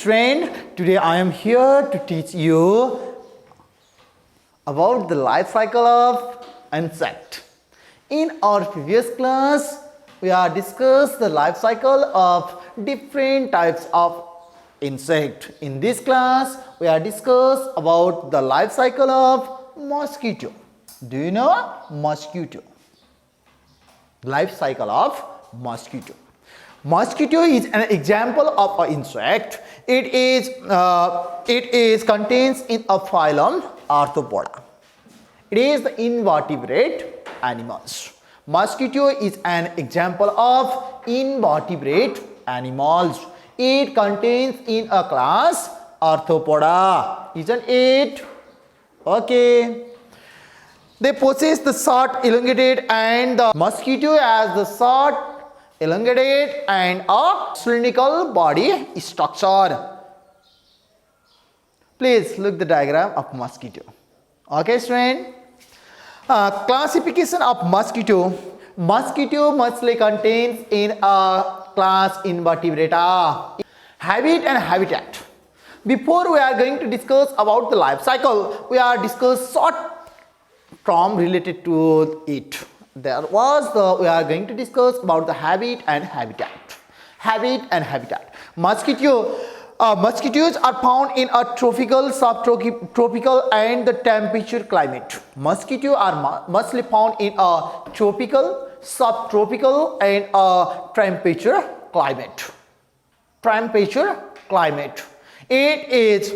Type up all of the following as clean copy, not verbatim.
student, today I am here to teach you about the life cycle of insect. In our previous class, we have discussed the life cycle of different types of insect. In this class, we have discussed about the life cycle of mosquito. Do you know mosquito? Life cycle of mosquito. Mosquito is an example of an insect. It is contains in a phylum Arthropoda. It is the invertebrate animals. Mosquito is an example of invertebrate animals. It contains in a class Arthropoda, isn't it? Okay. They possess the short, elongated, and the mosquito has the short, elongated, and a cylindrical body structure. Please look the diagram of mosquito. Okay, student. Classification of mosquito. Mosquito mostly contains in a class Invertebrata. Habit and habitat. Before we are going to discuss about the life cycle, we are discuss short term related to it. We are going to discuss about the habit and habitat. Habit and habitat. Mosquitoes are found in a tropical, subtropical, and the temperature climate. Mosquitoes are mostly found in a tropical, subtropical, and a temperature climate. It is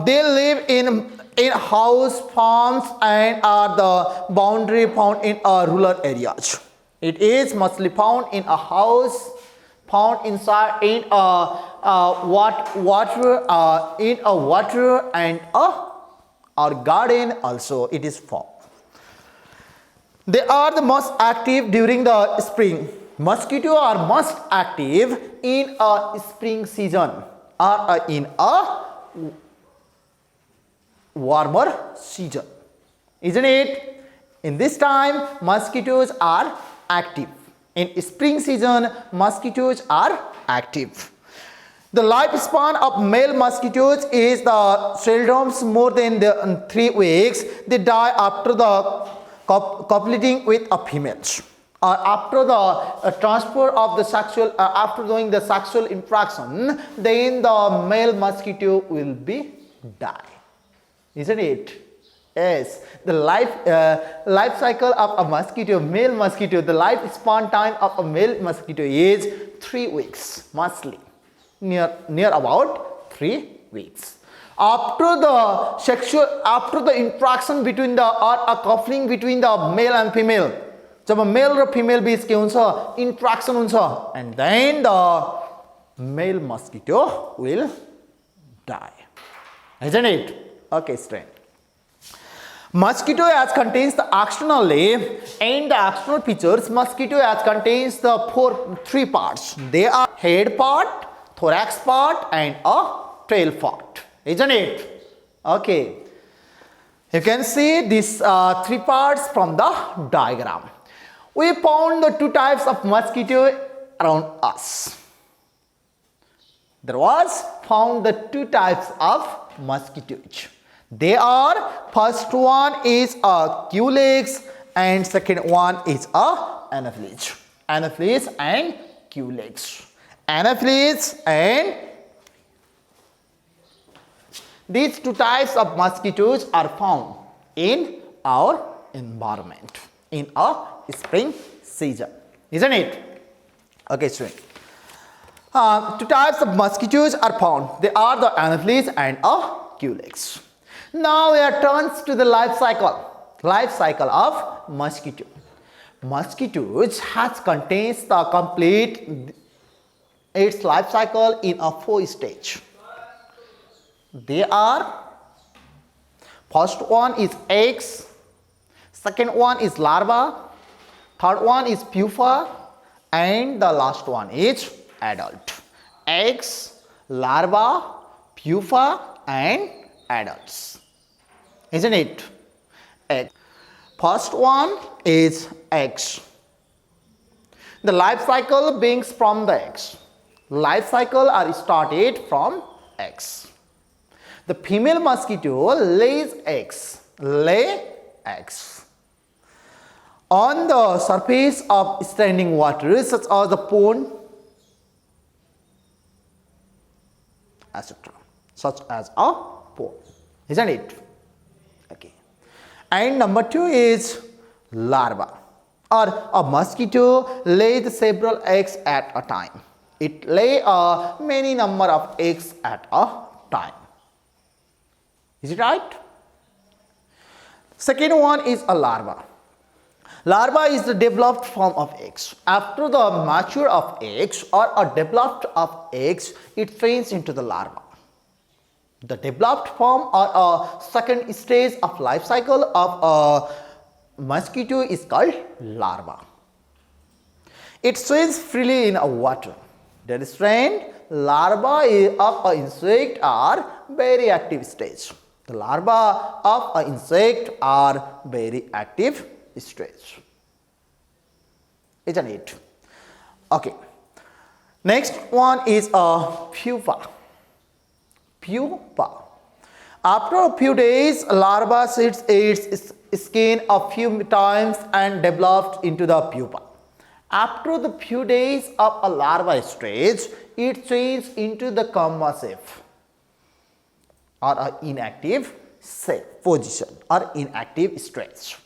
they live in house, farms, and are the boundary found in rural areas. It is mostly found in a house, found inside in water and our garden also it is found. They are the most active during the spring. Mosquitoes are most active in a spring season or in a warmer season, isn't it? In this time, mosquitoes are active. In spring season, mosquitoes are active. The lifespan of male mosquitoes is the seldom more than 3 weeks. They die after the copulating with a female. After the transfer of the sexual, after doing the sexual interaction, then the male mosquito will be die. Isn't it? Yes, the life cycle of a mosquito, male mosquito, the lifespan time of a male mosquito is 3 weeks, mostly near about 3 weeks. After the interaction between a coupling between the male and female, जब male र female बीच के हुन्छ interaction हुन्छ, and then the male mosquito will die, isn't it? Okay, straight. Mosquito as contains the external layer and the external features. Mosquito as contains the 3 parts. They are head part, thorax part, and a tail part, isn't it? Okay. You can see these 3 parts from the diagram. We found the 2 types of mosquito around us. There was found the 2 types of mosquitoes. They are, first one is a Culex and second one is a Anopheles. Anopheles and Culex. Anopheles and these 2 types of mosquitoes are found in our environment in a spring season, isn't it? Okay, student. 2 types of mosquitoes are found. They are the Anopheles and a Culex. Now we are turns to the life cycle of mosquito. Mosquitoes contains the complete its life cycle in a 4 stage. They are, first one is eggs, second one is larva, third one is pupa, and the last one is adult. Eggs, larva, pupa, and adults, isn't it? Egg. First one is eggs. The life cycle begins from the eggs. life cycle are started from eggs. The female mosquito lays eggs, on the surface of standing water such as a pond, etc. Such as a pond, isn't it? Okay. And number 2 is larva, or a mosquito lays several eggs at a time. It lay a many number of eggs at a time. Is it right? Second one is a larva. Larva is the developed form of eggs. After the mature of eggs or a developed of eggs, it trains into the larva. The developed form or a second stage of life cycle of a mosquito is called larva. It swims freely in water. That is trained. Larvae of an insect are very active stage. The larva of an insect are very active stage. Isn't it? Okay. Next one is a pupa. After a few days, larva sheds its skin a few times and develops into the pupa. After the few days of a larva stage, it changes into the comma shape or an inactive position or inactive stage.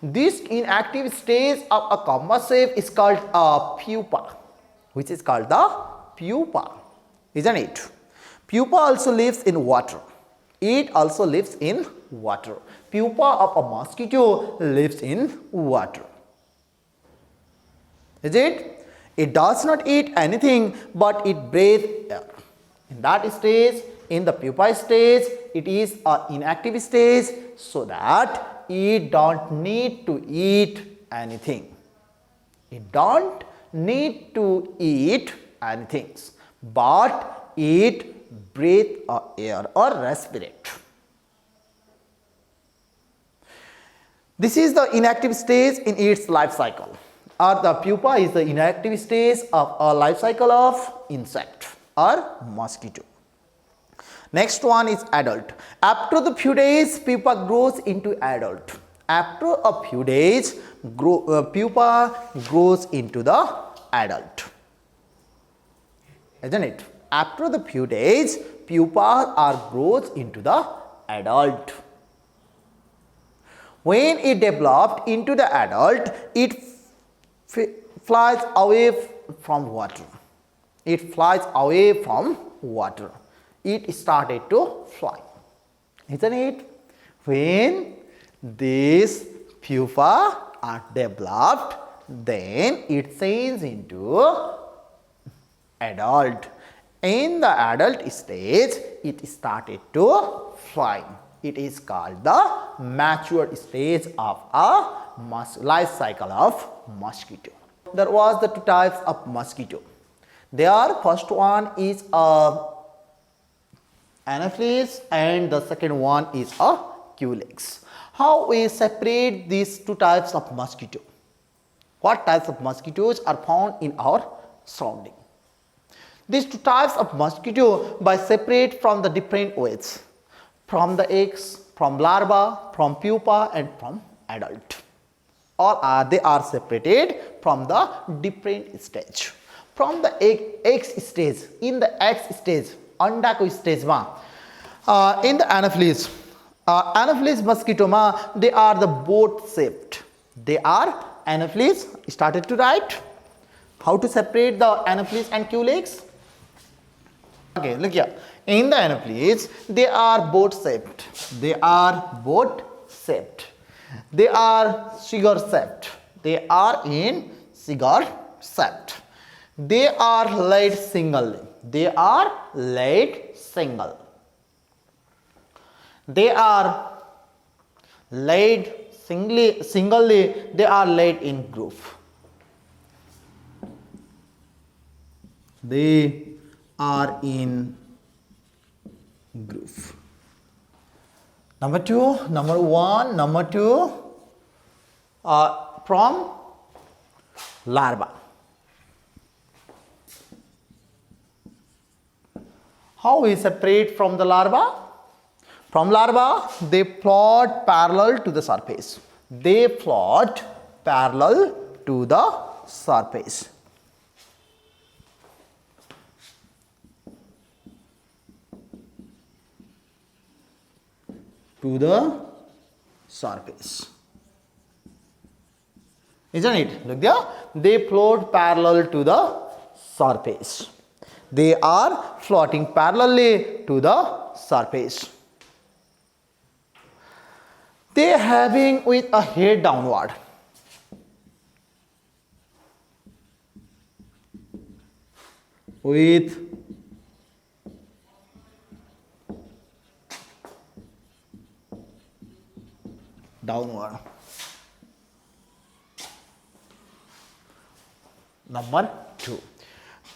This inactive stage of a comma shape is called a pupa, which is called the pupa, isn't it? Pupa also lives in water. It also lives in water. Pupa of a mosquito lives in water. Is it? It does not eat anything, but it breathes air. In that stage, in the pupa stage, it is an inactive stage, so that it don't need to eat anything. It don't need to eat anything, but it breathe air or respirate. This is the inactive stage in its life cycle, or the pupa is the inactive stage of a life cycle of insect or mosquito. Next one is adult. After the few days, pupa grows into adult. After a few days, pupa grows into the adult. Isn't it? After the few days, pupa grows into the adult. When it developed into the adult, it flies away from water. It flies away from water. It started to fly. Isn't it? When these pupa are developed, then it changes into adult. In the adult stage, it started to fly. It is called the mature stage of a life cycle of mosquito. There was the two types of mosquito. Their first one is Anopheles and the second one is a Culex. How we separate these two types of mosquito? What types of mosquitoes are found in our surrounding? These two types of mosquito by separate from the different ways, from the eggs, from larva, from pupa and from adult. Or they are separated from the different stage. From the egg stage, in the egg stage, anda ko stage ma, in the Anopheles, Anopheles mosquito ma, they are the boat shaped. They are Anopheles. Started to write. How to separate the Anopheles and Culex? Okay, look here. In the Anopheles, they are boat shaped. They are boat shaped. They are cigar shaped. They are in cigar shaped. They are laid singly. They are laid single. They are laid singly. They are laid in group. They are in group. Number two, from larva. how we separate from the larva? From larva, they float parallel to the surface. They float parallel to the surface. To the surface. Isn't it? Look there. They float parallel to the surface. They are floating parallelly to the surface. They are having with a head downward. With downward. Number 2.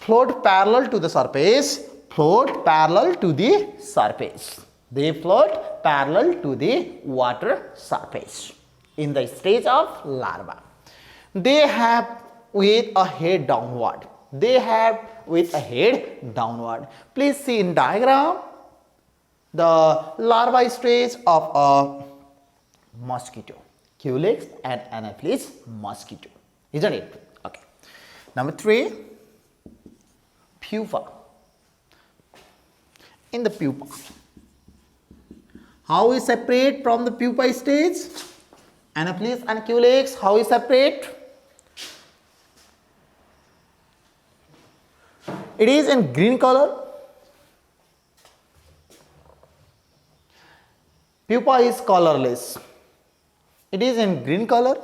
Float parallel to the surface. Float parallel to the surface. They float parallel to the water surface in the stage of larva. They have with a head downward. They have with a head downward. Please see in diagram the larva stage of a mosquito. Culex and Anopheles mosquito. Isn't it? Okay. Number 3. Pupa. In the pupa. How we separate from the pupa stage? Anopheles and Culex, how we separate? It is in green color. Pupa is colorless. It is in green color.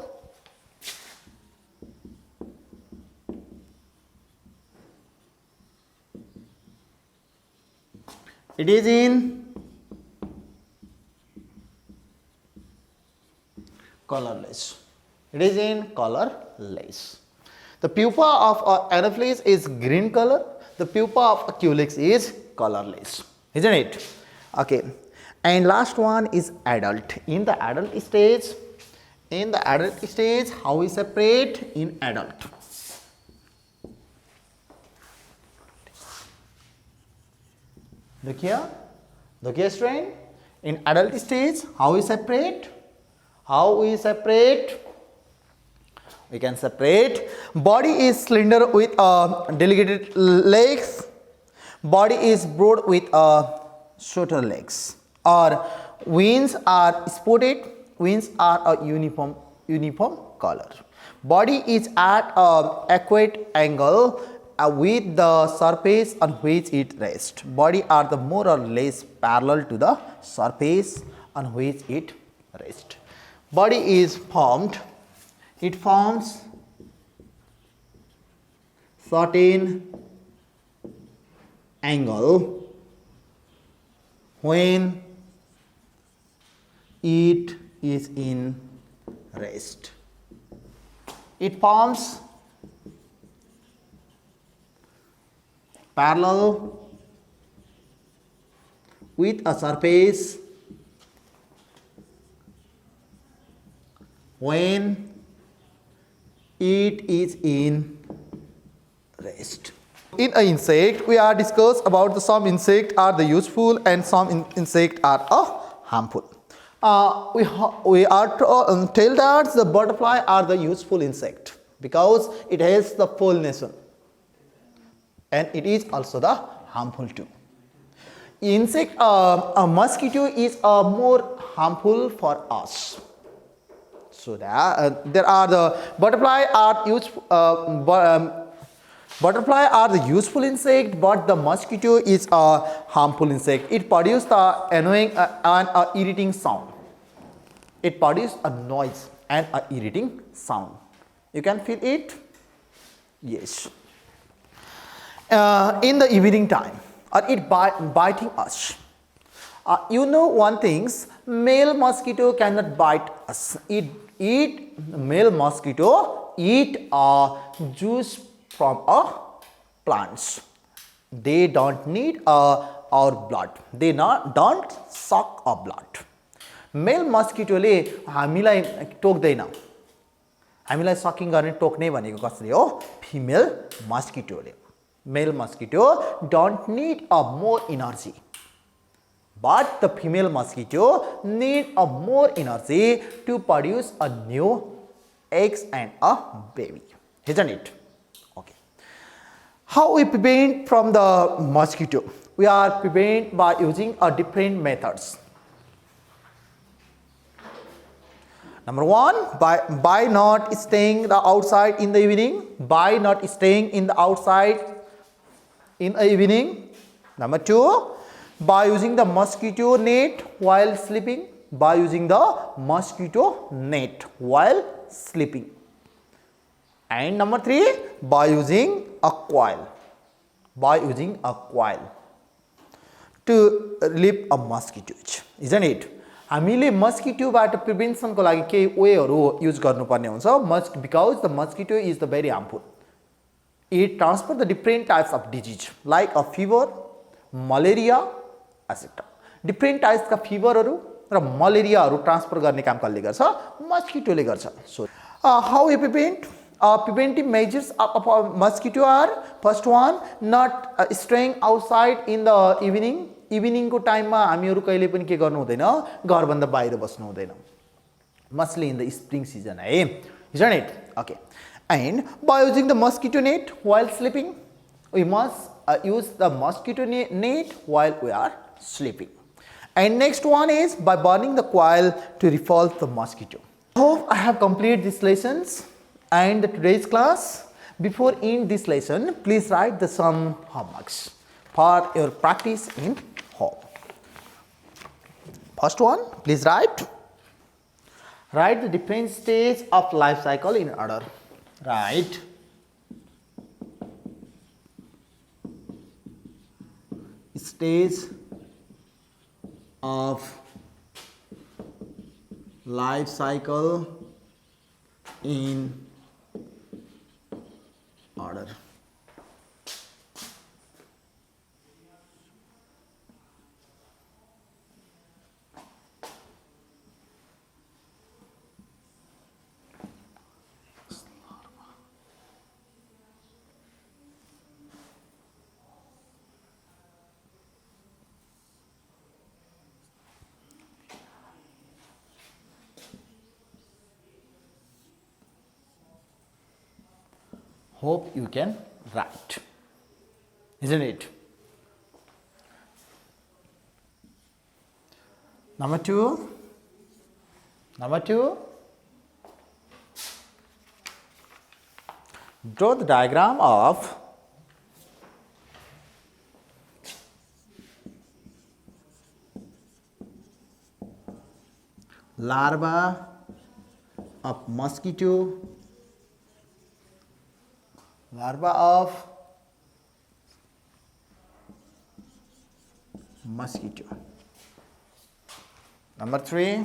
It is in colorless. It is in colorless. The pupa of Anopheles is green color. The pupa of Culex is colorless. Isn't it? Okay. And last one is adult. In the adult stage, how we separate in adult? Look here strain. In adult stage, how we separate? We can separate. Body is slender with delegated legs. Body is broad with shorter legs. Or wings are spotted. Wings are a uniform color. Body is at a acute angle with the surface on which it rests. Body are the more or less parallel to the surface on which it rests. Body is formed. It forms certain angle when it is in rest. It forms parallel with a surface when it is in rest. In an insect, we are discussed about the some insect are the useful and some insect are harmful. We are tell that the butterfly are the useful insect because it has the pollination and it is also the harmful too. Insect, a mosquito is more harmful for us. So there are the butterfly are useful. Butterfly are the useful insect, but the mosquito is a harmful insect. It produces the annoying and irritating sound. It produces a noise and a irritating sound. You can feel it? Yes. In the evening time, or it biting us. You know one thing, male mosquito cannot bite us. Male mosquito eat juice from plants. They don't need our blood. They don't suck our blood. Male mosquito ले हामीलाई टोक्दैन. हामीलाई sucking गर्ने टोक्ने भनेको कसले हो? Female mosquito ले. Male mosquito don't need a more energy, but the female mosquito need a more energy to produce a new eggs and a baby, isn't it? Okay. How we prevent from the mosquito? We are prevent by using a different methods. Number one, by not staying the outside in the evening. By not staying in the outside in the evening. Number two, by using the mosquito net while sleeping. By using the mosquito net while sleeping. And number three, by using a coil. By using a coil to relieve a mosquitoes, isn't it? हामीले मस्किटोबाट प्रिभेन्सनको लागि केही वेहरू use गर्नुपर्ने हुन्छ because the mosquito is the very harmful. It transfers the different types of disease like a fever, malaria, etc. Different types का फिभरहरू र मलेरियाहरू transfer गर्ने काम कसले गर्छ? मस्किटोले गर्छ. So how we prevent? Preventive measures of mosquito are: first one, not staying outside in the evening. Evening को टाइममा हामीहरु कहिले पनि के गर्नु हुँदैन, घरभन्दा बाहिर बस्नु हुँदैन. Mostly in the spring season, isn't it? Okay. And by using the mosquito net while sleeping, we must use the mosquito net while we are sleeping. And next one is by burning the coil to repel the mosquito. I hope I have completed these lessons and today's class. Before end this lesson, please write the some homeworks for your practice in home. First one, please write the different stages of life cycle in order. Write stage of life cycle in order. Hope you can write, isn't it? Number two, draw the diagram of larva of mosquito. Larva of mosquito. Number three,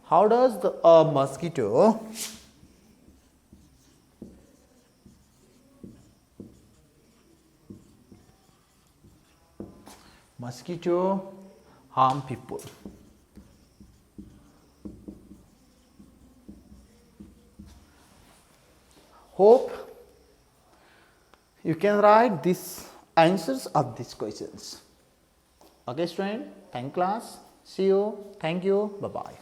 how does the mosquito harm people? Hope you can write these answers of these questions. Okay, student. Thank class. See you. Thank you. Bye bye.